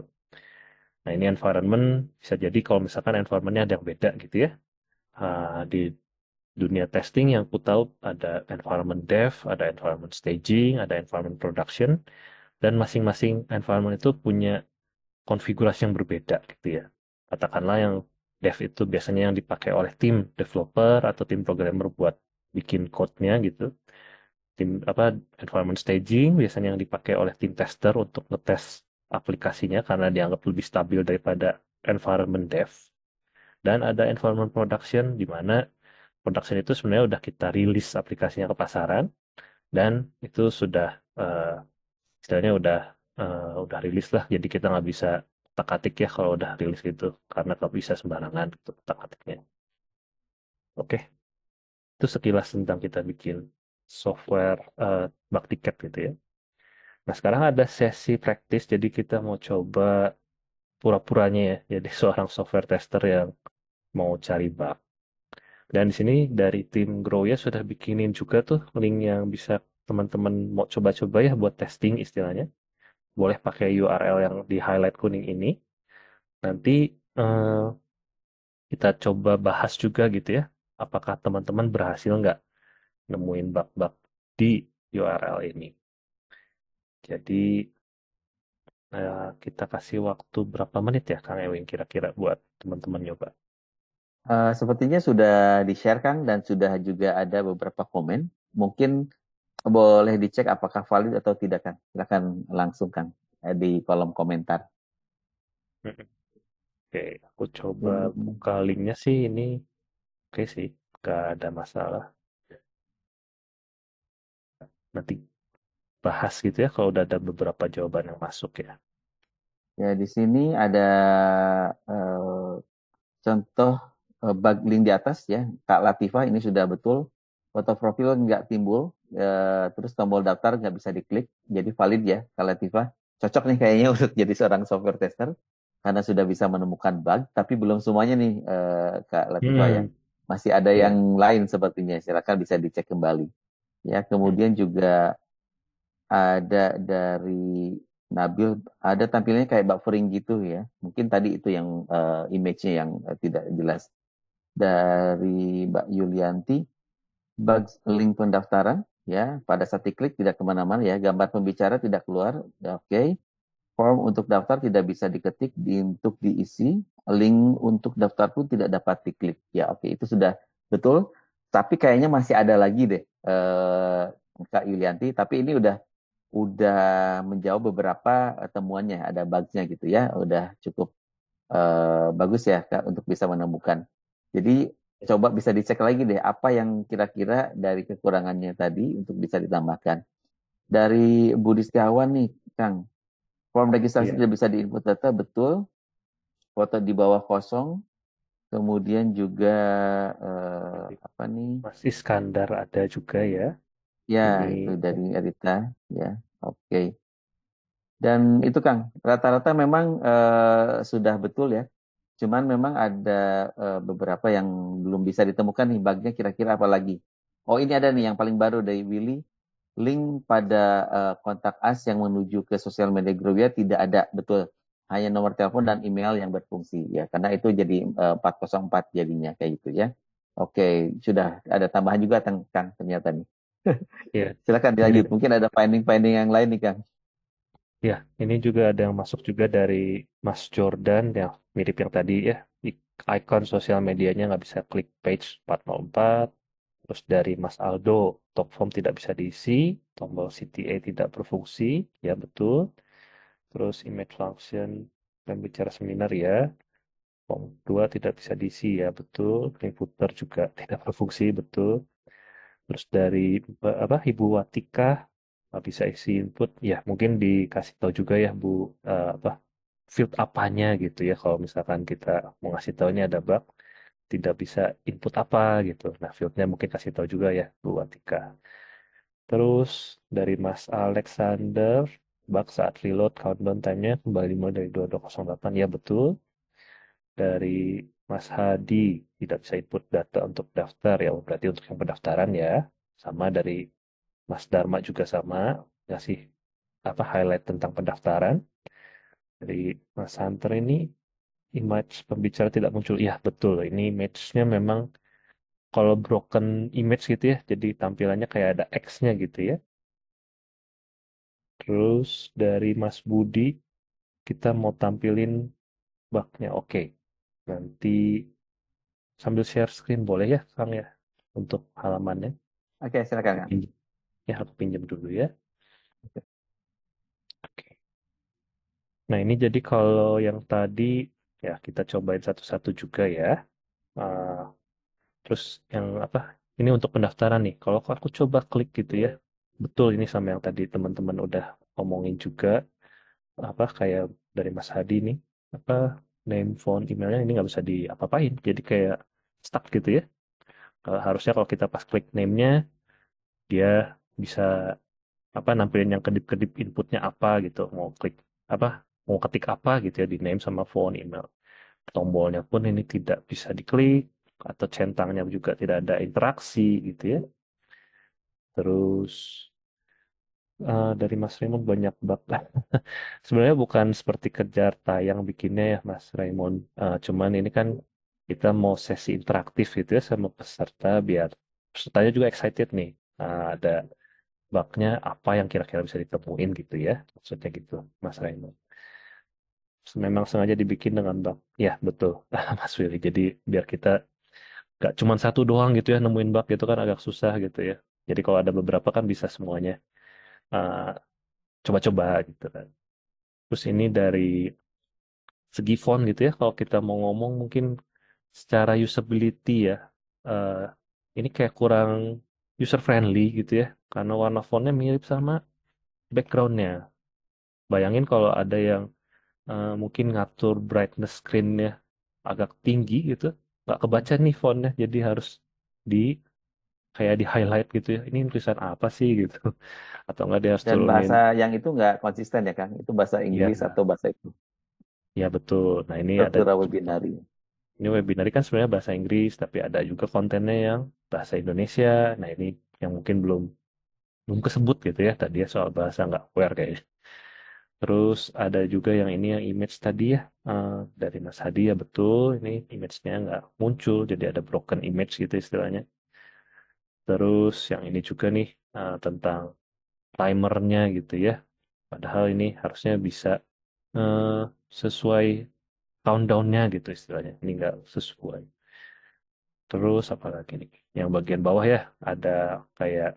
Nah, ini environment bisa jadi kalau misalkan environment-nya ada yang beda gitu ya. dunia testing yang aku tahu ada environment dev, ada environment staging, ada environment production, dan masing-masing environment itu punya konfigurasi yang berbeda gitu ya. Katakanlah yang dev itu biasanya yang dipakai oleh tim developer atau tim programmer buat bikin code-nya gitu. Tim apa environment staging biasanya yang dipakai oleh tim tester untuk ngetes aplikasinya karena dianggap lebih stabil daripada environment dev. Dan ada environment production di mana production itu sebenarnya udah kita rilis aplikasinya ke pasaran dan itu sudah istilahnya udah rilis lah. Jadi kita nggak bisa otak-atik ya kalau udah rilis gitu karena nggak bisa sembarangan gitu otak-atiknya. Oke, itu sekilas tentang kita bikin software bug ticket gitu ya. Nah, sekarang ada sesi praktis, jadi kita mau coba pura-puranya ya, jadi seorang software tester yang mau cari bug. Dan di sini dari tim Grow ya sudah bikinin juga tuh link yang bisa teman-teman mau coba-coba ya buat testing istilahnya. Boleh pakai URL yang di highlight kuning ini. Nanti eh, kita coba bahas juga gitu ya, apakah teman-teman berhasil nggak nemuin bug-bug di URL ini. Jadi kita kasih waktu berapa menit ya Kang Ewing kira-kira buat teman-teman nyoba. Sepertinya sudah di-share Kang dan sudah juga ada beberapa komen. Mungkin boleh dicek apakah valid atau tidak Kang. Silakan langsung Kang di kolom komentar. Mm-mm. Oke, aku coba Hmm. buka linknya sih ini. Oke sih, nggak ada masalah. Nanti bahas gitu ya kalau udah ada beberapa jawaban yang masuk ya. Ya di sini ada eh, contoh bug link di atas ya, Kak Latifah ini sudah betul. Foto profil nggak timbul, terus tombol daftar nggak bisa diklik, jadi valid ya Kak Latifah. Cocok nih kayaknya untuk jadi seorang software tester karena sudah bisa menemukan bug, tapi belum semuanya nih Kak Latifah ya. Hmm, Masih ada yang ya. lain sepertinya, silakan bisa dicek kembali. Ya, Hmm, kemudian juga ada dari Nabil, ada tampilnya kayak buffering gitu ya. Mungkin tadi itu yang image-nya yang tidak jelas. Dari Mbak Yulianti, bugs link pendaftaran ya, pada saat diklik tidak kemana-mana ya, gambar pembicara tidak keluar, ya, oke. Form untuk daftar tidak bisa diketik untuk diisi, link untuk daftar pun tidak dapat diklik. Ya oke, itu sudah betul. Tapi kayaknya masih ada lagi deh, Kak Yulianti. Tapi ini udah menjawab beberapa temuannya, ada bugsnya gitu ya, udah cukup bagus ya Kak untuk bisa menemukan. Jadi coba bisa dicek lagi deh apa yang kira-kira dari kekurangannya tadi untuk bisa ditambahkan. Dari Budi Setiawan nih, Kang, form registrasi iya. tidak bisa diinput data, betul. Foto di bawah kosong, kemudian juga Dari apa nih? Mas Iskandar ada juga ya. Ya, Ini itu dari Erita, ya. Oke. Dan itu Kang, rata-rata memang sudah betul ya. Cuman memang ada beberapa yang belum bisa ditemukan nih bugnya kira-kira apa lagi. Oh ini ada nih yang paling baru dari Willy. Link pada kontak as yang menuju ke sosial media Growia tidak ada, betul. Hanya nomor telepon dan email yang berfungsi ya. Karena itu jadi 404 jadinya kayak gitu ya. Oke, sudah ada tambahan juga Kang ternyata nih. ya. Silakan Ini dilanjut. Mungkin ada finding-finding yang lain nih Kang. ya, ini juga ada yang masuk juga dari Mas Jordan yang mirip yang tadi ya. Icon sosial medianya nggak bisa klik page 404. Terus dari Mas Aldo, top form tidak bisa diisi, tombol CTA tidak berfungsi, ya betul. Terus image function dan bicara seminar ya. Form 2 tidak bisa diisi, ya betul. Link footer juga tidak berfungsi, betul. Terus dari apa Ibu Watika nggak bisa isi input, ya mungkin dikasih tahu juga ya Bu apa field apanya gitu ya kalau misalkan kita mau ngasih tahu ini ada bug tidak bisa input apa gitu. Nah fieldnya mungkin kasih tahu juga ya Bu Watika. Terus dari Mas Alexander bug saat reload countdown time-nya kembali mulai dari 2208 ya betul. Dari Mas Hadi tidak bisa input data untuk daftar ya berarti untuk yang pendaftaran ya. Sama dari Mas Dharma juga sama ngasih apa highlight tentang pendaftaran. Dari Mas Hunter ini image pembicara tidak muncul. Iya betul, ini image-nya memang kalau broken image gitu ya, jadi tampilannya kayak ada X-nya gitu ya. Terus dari Mas Budi, kita mau tampilin bugnya. Oke, nanti sambil share screen boleh ya, Kang ya, untuk halamannya. Oke, silakan Oke, Kang. pinjam. Ya, aku pinjam dulu ya. Oke. Nah, ini jadi kalau yang tadi, ya kita cobain satu-satu juga ya. Ah, terus yang apa? Ini untuk pendaftaran nih. Kalau aku coba klik gitu ya, betul ini sama yang tadi teman-teman udah ngomongin juga. Apa kayak dari Mas Hadi nih, apa name, phone, emailnya ini nggak bisa diapa-apain. Jadi kayak stuck gitu ya. Harusnya kalau kita pas klik name-nya, dia bisa apa nampilin yang kedip-kedip inputnya apa gitu. Mau klik apa, mau ketik apa gitu ya di name sama phone, email. Tombolnya pun ini tidak bisa diklik atau centangnya juga tidak ada interaksi gitu ya. Terus dari Mas Raymond banyak bug. Sebenarnya bukan seperti kejar tayang bikinnya ya Mas Raymond. Cuman ini kan kita mau sesi interaktif gitu ya sama peserta biar pesertanya juga excited nih. Ada bugnya apa yang kira-kira bisa ditemuin gitu ya. Maksudnya gitu Mas Raymond. Memang sengaja dibikin dengan bug. Ya betul Mas Willy. Jadi biar kita gak cuma satu doang gitu ya nemuin bug gitu kan agak susah gitu ya. Jadi kalau ada beberapa kan bisa semuanya uh, coba-coba gitu kan. Terus ini dari segi font gitu ya, kalau kita mau ngomong mungkin secara usability ya, eh, ini kayak kurang user friendly gitu ya, karena warna fontnya mirip sama backgroundnya. Bayangin kalau ada yang mungkin ngatur brightness screennya agak tinggi gitu, nggak kebaca nih fontnya, jadi harus di kayak di highlight gitu ya. Ini tulisan apa sih gitu, atau nggak dia harus Dan turunin. bahasa yang itu nggak konsisten ya Kang. Itu bahasa Inggris Ya, atau bahasa itu. ya betul. Nah ini ada Struktura juga. webinar. Ini webinar kan sebenarnya bahasa Inggris, tapi ada juga kontennya yang bahasa Indonesia. Nah, ini yang mungkin belum belum kesebut gitu ya tadi ya soal bahasa nggak aware kayaknya. Terus ada juga yang ini yang image tadi ya dari Mas Hadi ya betul. Ini image-nya nggak muncul, jadi ada broken image gitu istilahnya. Terus yang ini juga nih tentang timernya gitu ya. Padahal ini harusnya bisa eh, sesuai countdown-nya gitu istilahnya. Ini nggak sesuai. Terus apa lagi nih? Yang bagian bawah ya ada kayak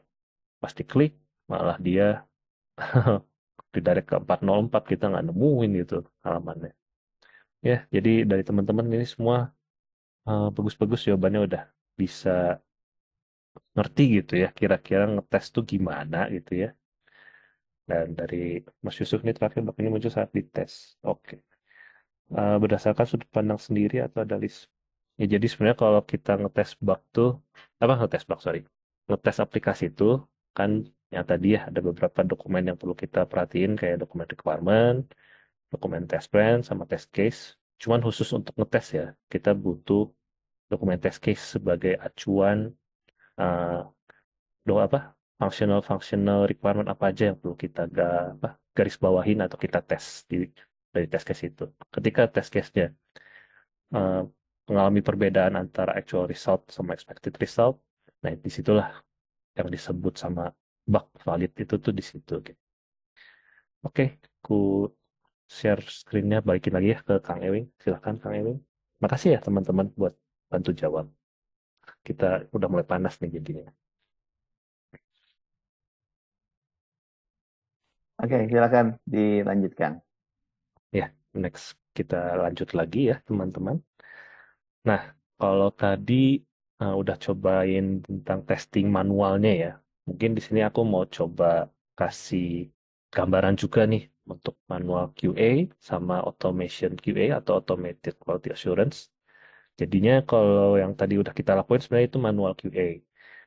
pas diklik malah dia didirect ke 404 kita nggak nemuin gitu halamannya. Ya, jadi dari teman-teman ini semua bagus-bagus jawabannya udah bisa ngerti gitu ya kira-kira ngetes tuh gimana gitu ya. Dan dari Mas Yusuf ini terakhir bak ini muncul saat dites. Oke. Berdasarkan sudut pandang sendiri atau ada list. Ya jadi sebenarnya kalau kita ngetes bug tuh apa ngetes bug sorry ngetes aplikasi itu kan yang tadi ya ada beberapa dokumen yang perlu kita perhatiin kayak dokumen requirement, dokumen test plan sama test case. Cuman khusus untuk ngetes ya kita butuh dokumen test case sebagai acuan uh, do apa functional requirement apa aja yang perlu kita garis bawahin atau kita tes dari test case itu. Ketika test case-nya eh, mengalami perbedaan antara actual result sama expected result. Nah, disitulah yang disebut sama bug valid itu tuh di situ. Gitu. Oke, aku share screen-nya balikin lagi ya ke Kang Ewing. Silakan Kang Ewing. Makasih ya teman-teman buat bantu jawab. Kita udah mulai panas nih jadinya. Oke, silakan dilanjutkan. Ya, next kita lanjut lagi ya teman-teman. Nah, kalau tadi udah cobain tentang testing manualnya ya, mungkin di sini aku mau coba kasih gambaran juga nih untuk manual QA sama automation QA atau automated quality assurance. Jadinya kalau yang tadi udah kita lakuin sebenarnya itu manual QA,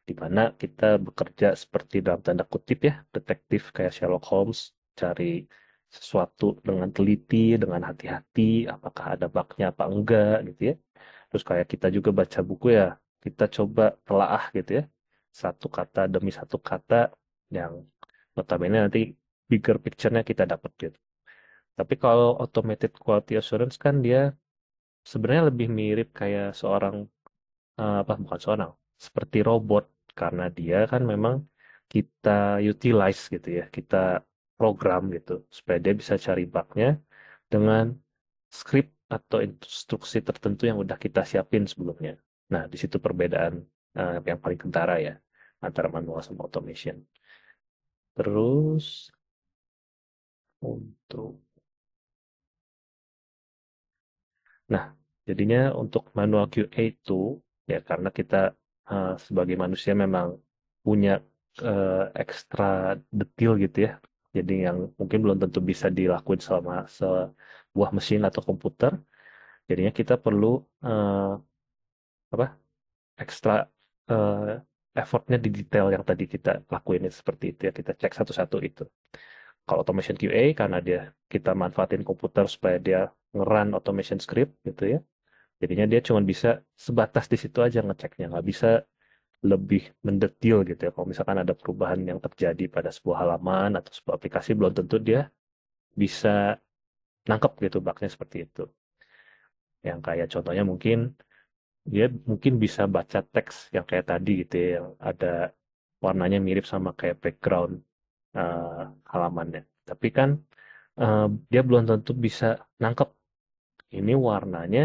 di mana kita bekerja seperti dalam tanda kutip ya, detektif kayak Sherlock Holmes, cari sesuatu dengan teliti, dengan hati-hati, apakah ada bugnya apa enggak gitu ya. Terus kayak kita juga baca buku ya, kita coba telaah gitu ya, satu kata demi satu kata yang notabene nanti bigger picture-nya kita dapat gitu. Tapi kalau automated quality assurance kan dia sebenarnya lebih mirip kayak seorang apa bukan seorang. seperti robot karena dia kan memang kita utilize gitu ya, kita program gitu supaya dia bisa cari bugnya dengan script atau instruksi tertentu yang udah kita siapin sebelumnya. Nah, di situ perbedaan yang paling kentara ya antara manual sama automation. Terus untuk Nah, jadinya untuk manual QA itu ya karena kita sebagai manusia memang punya ekstra detail gitu ya. Jadi yang mungkin belum tentu bisa dilakuin sama sebuah mesin atau komputer. Jadinya kita perlu eh, apa ekstra eh, effortnya di detail yang tadi kita lakuin itu seperti itu ya. Kita cek satu-satu itu. Kalau automation QA karena dia kita manfaatin komputer supaya dia ngeran automation script gitu ya. Jadinya dia cuma bisa sebatas di situ aja ngeceknya, nggak bisa lebih mendetil gitu ya. Kalau misalkan ada perubahan yang terjadi pada sebuah halaman atau sebuah aplikasi, belum tentu dia bisa nangkep gitu bugnya seperti itu. Yang kayak contohnya mungkin dia mungkin bisa baca teks yang kayak tadi gitu ya, yang ada warnanya mirip sama kayak background eh, halamannya. Tapi kan eh, dia belum tentu bisa nangkep ini warnanya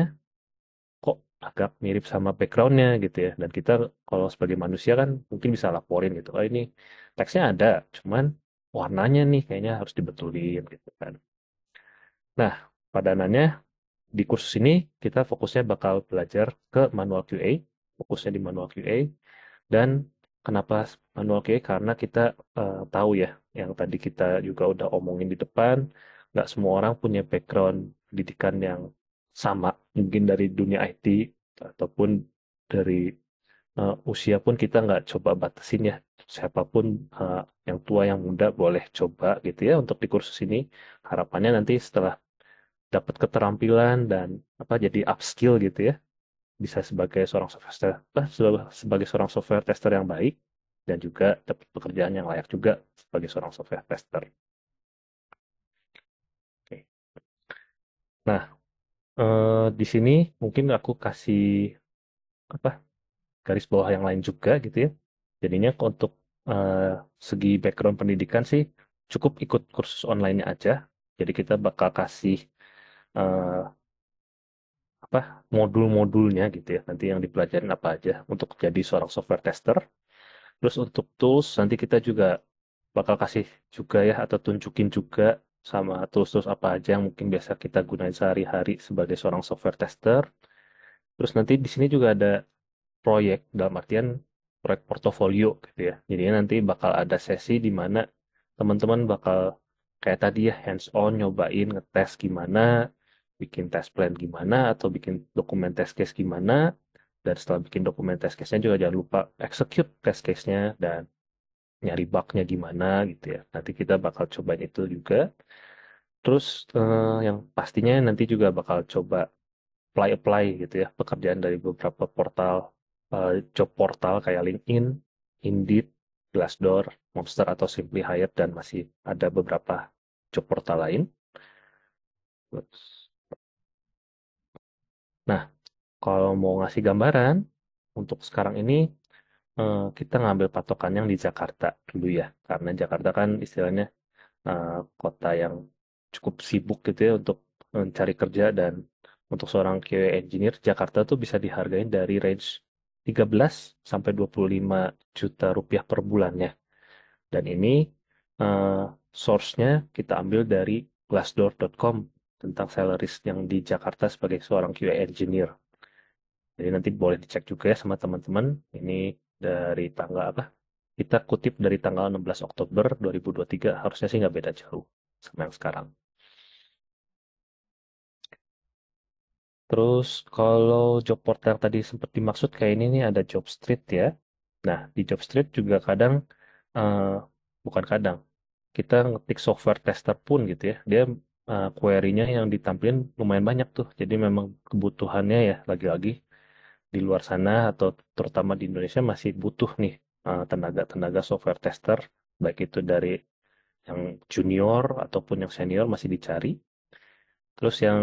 kok agak mirip sama backgroundnya gitu ya. Dan kita kalau sebagai manusia kan mungkin bisa laporin gitu. Oh ini teksnya ada, cuman warnanya nih kayaknya harus dibetulin gitu kan. Nah, padanannya di kursus ini kita fokusnya bakal belajar ke manual QA, fokusnya di manual QA, dan kenapa manual QA? Karena kita tahu ya, yang tadi kita juga udah omongin di depan, nggak semua orang punya background pendidikan yang sama, mungkin dari dunia IT ataupun dari usia pun kita nggak coba batasin ya. Siapapun eh, yang tua yang muda boleh coba gitu ya untuk di kursus ini. Harapannya nanti setelah dapat keterampilan dan apa jadi upskill gitu ya, bisa sebagai seorang software tester, sebagai seorang software tester yang baik dan juga dapat pekerjaan yang layak juga sebagai seorang software tester. Oke. Nah, di sini mungkin aku kasih apa garis bawah yang lain juga gitu ya. Jadinya untuk eh, segi background pendidikan sih cukup ikut kursus online-nya aja. Jadi kita bakal kasih eh, apa modul-modulnya gitu ya. Nanti yang dipelajarin apa aja untuk jadi seorang software tester. Terus untuk tools nanti kita juga bakal kasih juga ya atau tunjukin juga sama tools-tools apa aja yang mungkin biasa kita gunain sehari-hari sebagai seorang software tester. Terus nanti di sini juga ada proyek dalam artian proyek portofolio gitu ya. Jadinya nanti bakal ada sesi di mana teman-teman bakal kayak tadi ya hands on nyobain ngetes gimana, bikin test plan gimana atau bikin dokumen test case gimana. Dan setelah bikin dokumen test case-nya juga jangan lupa execute test case-nya dan nyari bug-nya gimana gitu ya. Nanti kita bakal cobain itu juga. Terus yang pastinya nanti juga bakal coba apply-apply gitu ya pekerjaan dari beberapa portal job portal kayak LinkedIn, Indeed, Glassdoor, Monster atau Simply Hired dan masih ada beberapa job portal lain. Nah, kalau mau ngasih gambaran untuk sekarang ini kita ngambil patokan yang di Jakarta dulu ya, karena Jakarta kan istilahnya eh, kota yang cukup sibuk gitu ya untuk mencari kerja dan untuk seorang QA engineer Jakarta tuh bisa dihargain dari range 13 sampai 25 juta rupiah per bulannya. Dan ini eh, source-nya kita ambil dari glassdoor.com tentang salaries yang di Jakarta sebagai seorang QA engineer. Jadi nanti boleh dicek juga ya sama teman-teman. Ini dari tanggal apa? Kita kutip dari tanggal 16 Oktober 2023, harusnya sih nggak beda jauh sama yang sekarang. Terus kalau job portal yang tadi sempat dimaksud kayak ini nih ada job street ya. Nah, di job street juga kadang, eh, bukan kadang, kita ngetik software tester pun gitu ya. Dia query-nya yang ditampilin lumayan banyak tuh. Jadi memang kebutuhannya ya lagi-lagi di luar sana atau terutama di Indonesia masih butuh nih tenaga-tenaga software tester, baik itu dari yang junior ataupun yang senior masih dicari. Terus yang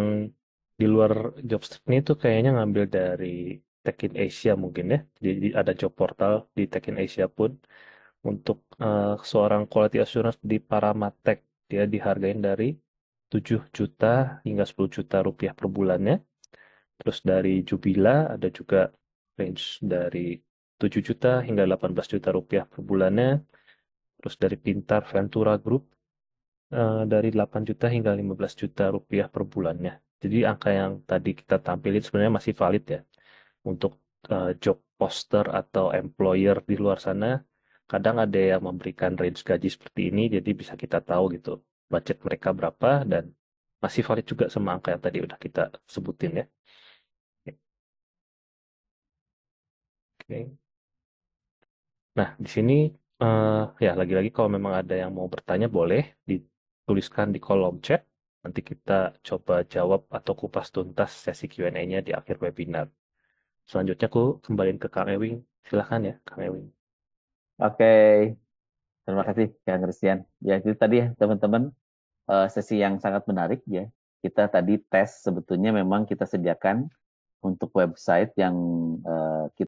di luar job street ini tuh kayaknya ngambil dari Tech in Asia mungkin ya. Jadi ada job portal di Tech in Asia pun untuk seorang quality assurance di Paramatech. Dia dihargain dari 7 juta hingga 10 juta rupiah per bulannya. Terus dari Jubila ada juga range dari 7 juta hingga 18 juta rupiah per bulannya. Terus dari Pintar Ventura Group dari 8 juta hingga 15 juta rupiah per bulannya. Jadi angka yang tadi kita tampilin sebenarnya masih valid ya. Untuk job poster atau employer di luar sana, kadang ada yang memberikan range gaji seperti ini, jadi bisa kita tahu gitu budget mereka berapa dan masih valid juga sama angka yang tadi udah kita sebutin ya. Oke. Nah, di sini eh, ya lagi-lagi kalau memang ada yang mau bertanya boleh dituliskan di kolom chat. Nanti kita coba jawab atau kupas tuntas sesi Q&A-nya di akhir webinar. Selanjutnya aku kembaliin ke Kang Ewing. Silahkan ya, Kang Ewing. Oke, terima Ya. kasih Kang Christian. Ya itu tadi ya teman-teman, sesi yang sangat menarik ya. Kita tadi tes sebetulnya memang kita sediakan untuk website yang kita